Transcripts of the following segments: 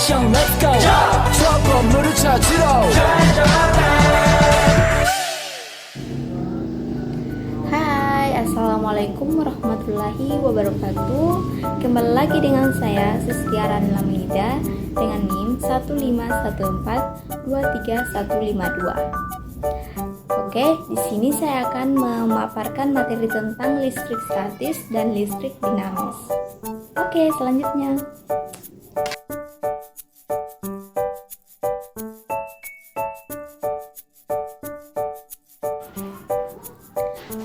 action let's go 저 건물을 찾으러 Hai, Assalamualaikum warahmatullahi wabarakatuh. Kembali lagi dengan saya Sustiaran Lamida dengan NIM 151423152. Oke, di sini saya akan memaparkan materi tentang listrik statis dan listrik dinamis. Oke, selanjutnya.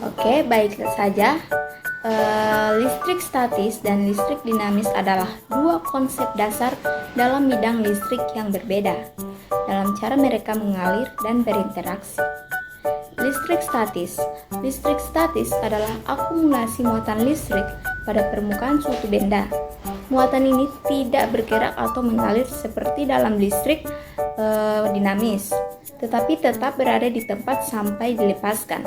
Oke, baik saja. Listrik statis dan listrik dinamis adalah dua konsep dasar dalam bidang listrik yang berbeda dalam cara mereka mengalir dan berinteraksi. Listrik statis adalah akumulasi muatan listrik pada permukaan suatu benda. Muatan ini tidak bergerak atau mengalir seperti dalam listrik dinamis, tetapi tetap berada di tempat sampai dilepaskan.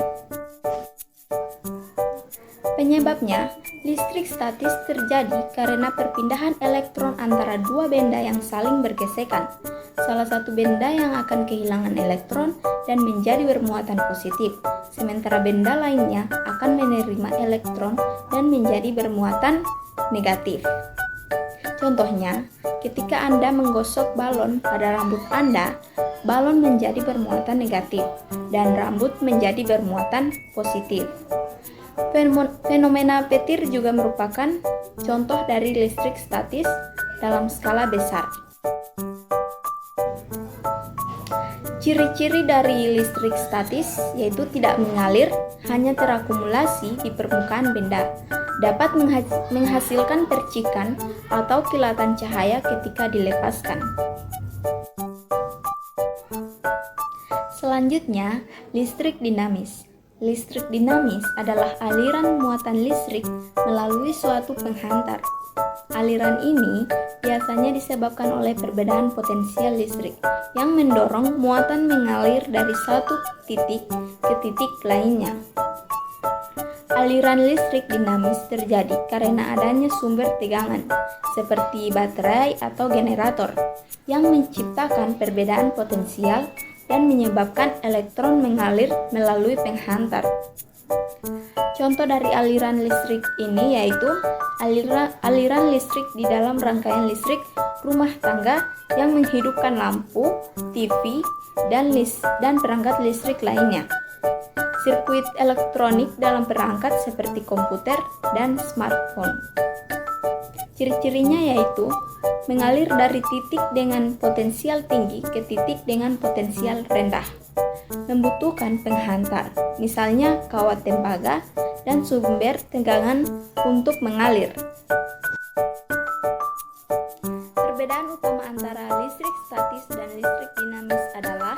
Penyebabnya, listrik statis terjadi karena perpindahan elektron antara dua benda yang saling bergesekan. Salah satu benda yang akan kehilangan elektron dan menjadi bermuatan positif, sementara benda lainnya akan menerima elektron dan menjadi bermuatan negatif. Contohnya, ketika Anda menggosok balon pada rambut Anda, balon menjadi bermuatan negatif dan rambut menjadi bermuatan positif. Fenomena petir juga merupakan contoh dari listrik statis dalam skala besar. Ciri-ciri dari listrik statis yaitu tidak mengalir, hanya terakumulasi di permukaan benda, dapat menghasilkan percikan atau kilatan cahaya ketika dilepaskan. Selanjutnya, listrik dinamis. Listrik dinamis adalah aliran muatan listrik melalui suatu penghantar. Aliran ini biasanya disebabkan oleh perbedaan potensial listrik yang mendorong muatan mengalir dari satu titik ke titik lainnya. Aliran listrik dinamis terjadi karena adanya sumber tegangan seperti baterai atau generator yang menciptakan perbedaan potensial dan menyebabkan elektron mengalir melalui penghantar. Contoh dari aliran listrik ini yaitu aliran listrik di dalam rangkaian listrik rumah tangga yang menghidupkan lampu, TV, dan perangkat listrik lainnya. Sirkuit elektronik dalam perangkat seperti komputer dan smartphone. Ciri-cirinya yaitu mengalir dari titik dengan potensial tinggi ke titik dengan potensial rendah. Membutuhkan penghantar, misalnya kawat tembaga dan sumber tegangan untuk mengalir. Perbedaan utama antara listrik statis dan listrik dinamis adalah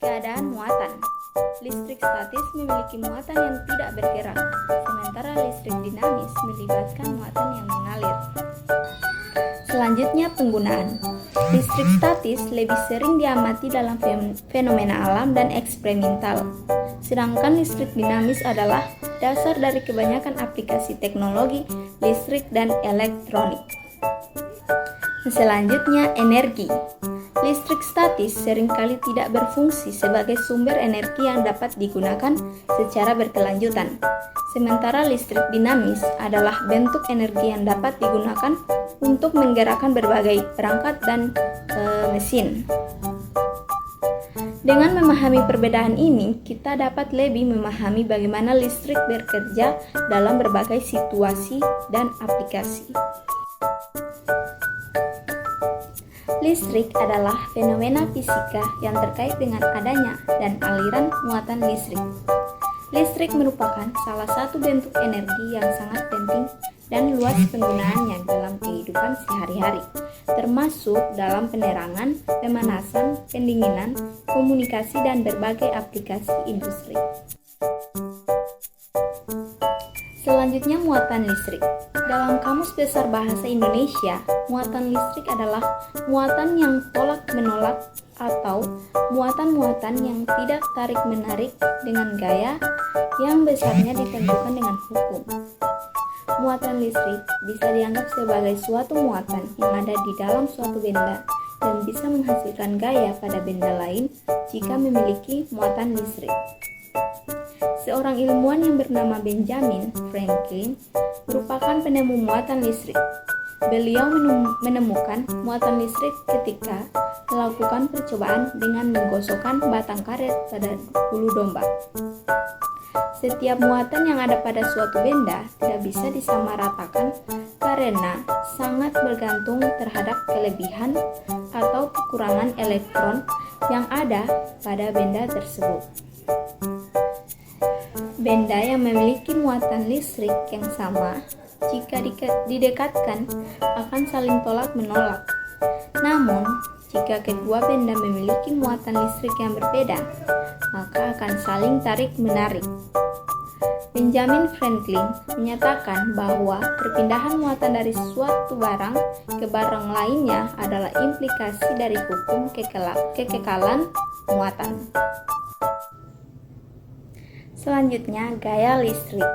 keadaan muatan. Listrik statis memiliki muatan yang tidak bergerak, sementara listrik dinamis melibatkan muatan yang mengalir. Selanjutnya, penggunaan. Listrik statis lebih sering diamati dalam fenomena alam dan eksperimental, sedangkan listrik dinamis adalah dasar dari kebanyakan aplikasi teknologi listrik dan elektronik. Selanjutnya, energi. Listrik statis seringkali tidak berfungsi sebagai sumber energi yang dapat digunakan secara berkelanjutan, sementara listrik dinamis adalah bentuk energi yang dapat digunakan untuk menggerakkan berbagai perangkat dan mesin. Dengan memahami perbedaan ini, kita dapat lebih memahami bagaimana listrik bekerja dalam berbagai situasi dan aplikasi. Listrik adalah fenomena fisika yang terkait dengan adanya dan aliran muatan listrik. Listrik merupakan salah satu bentuk energi yang sangat penting dan luas penggunaannya dalam kehidupan sehari-hari, termasuk dalam penerangan, pemanasan, pendinginan, komunikasi, dan berbagai aplikasi industri. Selanjutnya, muatan listrik. Dalam Kamus Besar Bahasa Indonesia, muatan listrik adalah muatan yang tolak-menolak atau muatan-muatan yang tidak tarik-menarik dengan gaya yang besarnya ditentukan dengan hukum. Muatan listrik bisa dianggap sebagai suatu muatan yang ada di dalam suatu benda dan bisa menghasilkan gaya pada benda lain jika memiliki muatan listrik. Seorang ilmuwan yang bernama Benjamin Franklin merupakan penemu muatan listrik. Beliau menemukan muatan listrik ketika melakukan percobaan dengan menggosokkan batang karet pada bulu domba. Setiap muatan yang ada pada suatu benda tidak bisa disamaratakan karena sangat bergantung terhadap kelebihan atau kekurangan elektron yang ada pada benda tersebut. Benda yang memiliki muatan listrik yang sama, jika didekatkan, akan saling tolak-menolak. Namun, jika kedua benda memiliki muatan listrik yang berbeda, maka akan saling tarik-menarik. Benjamin Franklin menyatakan bahwa perpindahan muatan dari suatu barang ke barang lainnya adalah implikasi dari hukum kekekalan muatan. Selanjutnya, gaya listrik.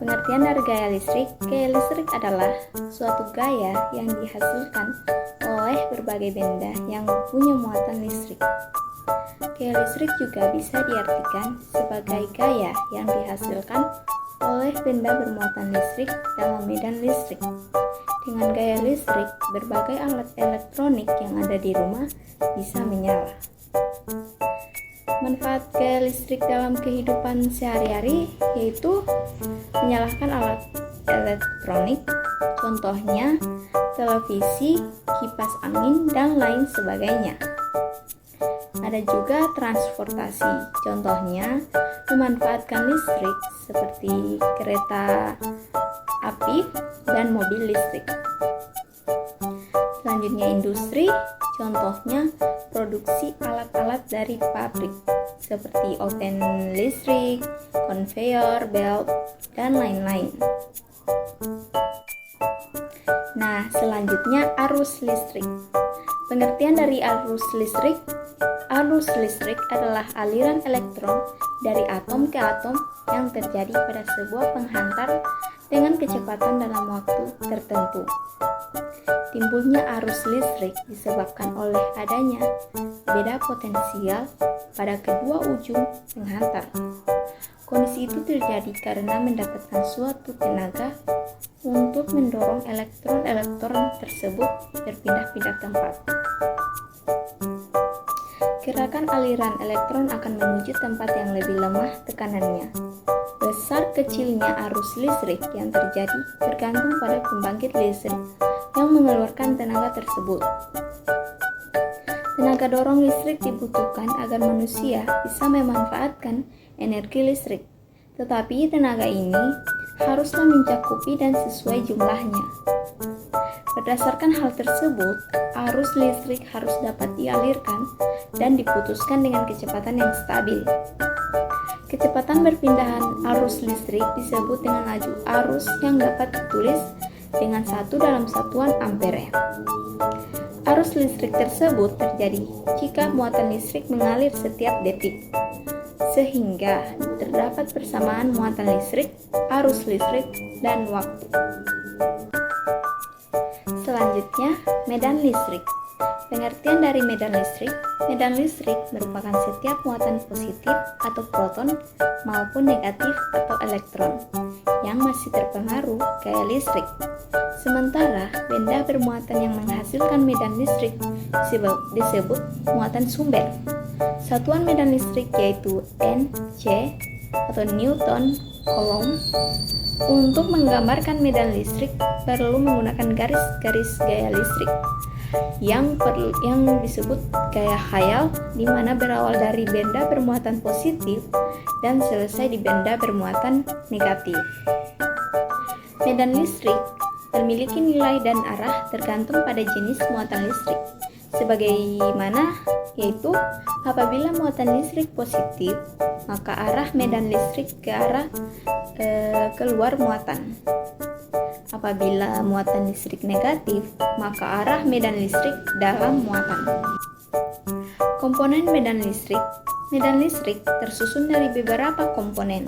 Pengertian dari gaya listrik adalah suatu gaya yang dihasilkan oleh berbagai benda yang punya muatan listrik. Gaya listrik juga bisa diartikan sebagai gaya yang dihasilkan oleh benda bermuatan listrik dalam medan listrik. Dengan gaya listrik, berbagai alat elektronik yang ada di rumah bisa menyala. Manfaat gaya listrik dalam kehidupan sehari-hari yaitu menyalakan alat elektronik, contohnya televisi, kipas angin, dan lain sebagainya. Ada juga transportasi, contohnya memanfaatkan listrik seperti kereta api dan mobil listrik. Selanjutnya industri, contohnya produksi alat-alat dari pabrik seperti oven listrik, conveyor belt, dan lain-lain. Nah, selanjutnya arus listrik. Pengertian dari arus listrik adalah aliran elektron dari atom ke atom yang terjadi pada sebuah penghantar dengan kecepatan dalam waktu tertentu. Timbulnya arus listrik disebabkan oleh adanya beda potensial pada kedua ujung penghantar. Kondisi itu terjadi karena mendapatkan suatu tenaga untuk mendorong elektron-elektron tersebut berpindah-pindah tempat. Gerakan aliran elektron akan menuju tempat yang lebih lemah tekanannya. Besar kecilnya arus listrik yang terjadi bergantung pada pembangkit listrik yang mengeluarkan tenaga tersebut. Tenaga dorong listrik dibutuhkan agar manusia bisa memanfaatkan energi listrik, tetapi tenaga ini haruslah mencakupi dan sesuai jumlahnya. Berdasarkan hal tersebut, arus listrik harus dapat dialirkan dan diputuskan dengan kecepatan yang stabil. Kecepatan berpindahan arus listrik disebut dengan laju arus yang dapat ditulis dengan 1 dalam satuan ampere. Arus listrik tersebut terjadi jika muatan listrik mengalir setiap detik, sehingga terdapat persamaan muatan listrik, arus listrik, dan waktu. Selanjutnya, medan listrik. Pengertian dari medan listrik merupakan setiap muatan positif atau proton maupun negatif atau elektron yang masih terpengaruh gaya listrik. Sementara benda bermuatan yang menghasilkan medan listrik disebut muatan sumber. Satuan medan listrik yaitu Nc atau Newton Coulomb. Untuk menggambarkan medan listrik perlu menggunakan garis-garis gaya listrik yang disebut gaya khayal, di mana berawal dari benda bermuatan positif dan selesai di benda bermuatan negatif. Medan listrik memiliki nilai dan arah tergantung pada jenis muatan listrik. Sebagaimana yaitu apabila muatan listrik positif, maka arah medan listrik ke arah keluar muatan. Apabila muatan listrik negatif, maka arah medan listrik dalam muatan. Komponen medan listrik. Medan listrik tersusun dari beberapa komponen,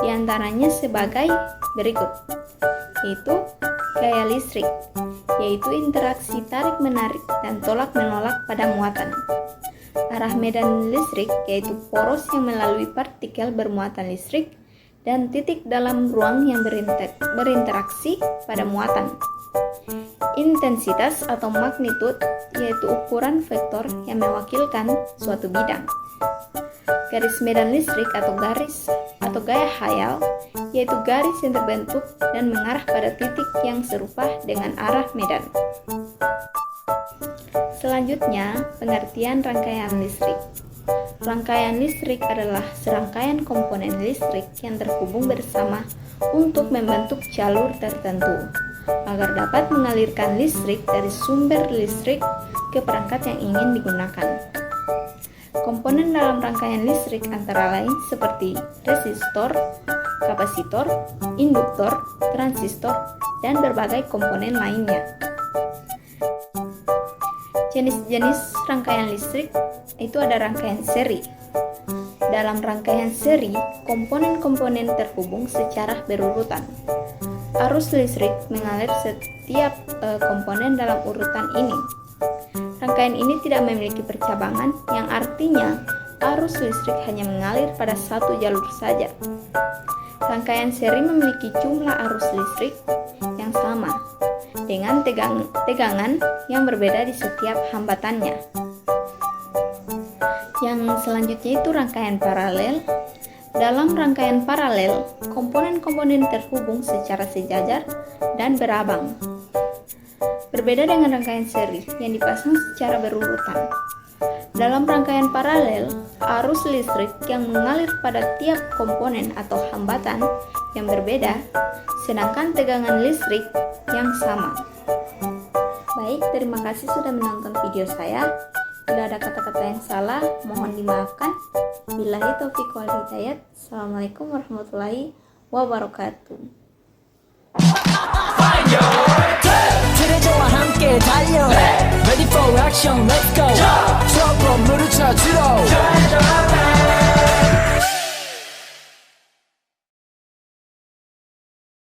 di antaranya sebagai berikut, yaitu gaya listrik, yaitu interaksi tarik-menarik dan tolak-menolak pada muatan. Arah medan listrik, yaitu poros yang melalui partikel bermuatan listrik, dan titik dalam ruang yang berinteraksi pada muatan. Intensitas atau magnitud, yaitu ukuran vektor yang mewakilkan suatu bidang. Garis medan listrik atau gaya Hayal, yaitu garis yang terbentuk dan mengarah pada titik yang serupa dengan arah medan. Selanjutnya, pengertian rangkaian listrik. Rangkaian listrik adalah serangkaian komponen listrik yang terhubung bersama untuk membentuk jalur tertentu agar dapat mengalirkan listrik dari sumber listrik ke perangkat yang ingin digunakan. Komponen dalam rangkaian listrik antara lain seperti resistor, kapasitor, induktor, transistor, dan berbagai komponen lainnya. Jenis-jenis rangkaian listrik itu ada rangkaian seri. Dalam rangkaian seri, komponen-komponen terhubung secara berurutan. Arus listrik mengalir setiap komponen dalam urutan ini. Rangkaian ini tidak memiliki percabangan, yang artinya arus listrik hanya mengalir pada satu jalur saja. Rangkaian seri memiliki jumlah arus listrik yang sama, dengan tegangan yang berbeda di setiap hambatannya. Yang selanjutnya itu rangkaian paralel. Dalam rangkaian paralel, komponen-komponen terhubung secara sejajar dan berabang. Berbeda dengan rangkaian seri yang dipasang secara berurutan. Dalam rangkaian paralel, arus listrik yang mengalir pada tiap komponen atau hambatan yang berbeda, sedangkan tegangan listrik yang sama. Baik, terima kasih sudah menonton video saya. Bila ada kata-kata yang salah, mohon dimaafkan. Billahi taufiq wal hidayah. Assalamualaikum warahmatullahi wabarakatuh. 트레저와 함께 달려 Ready for action, let's go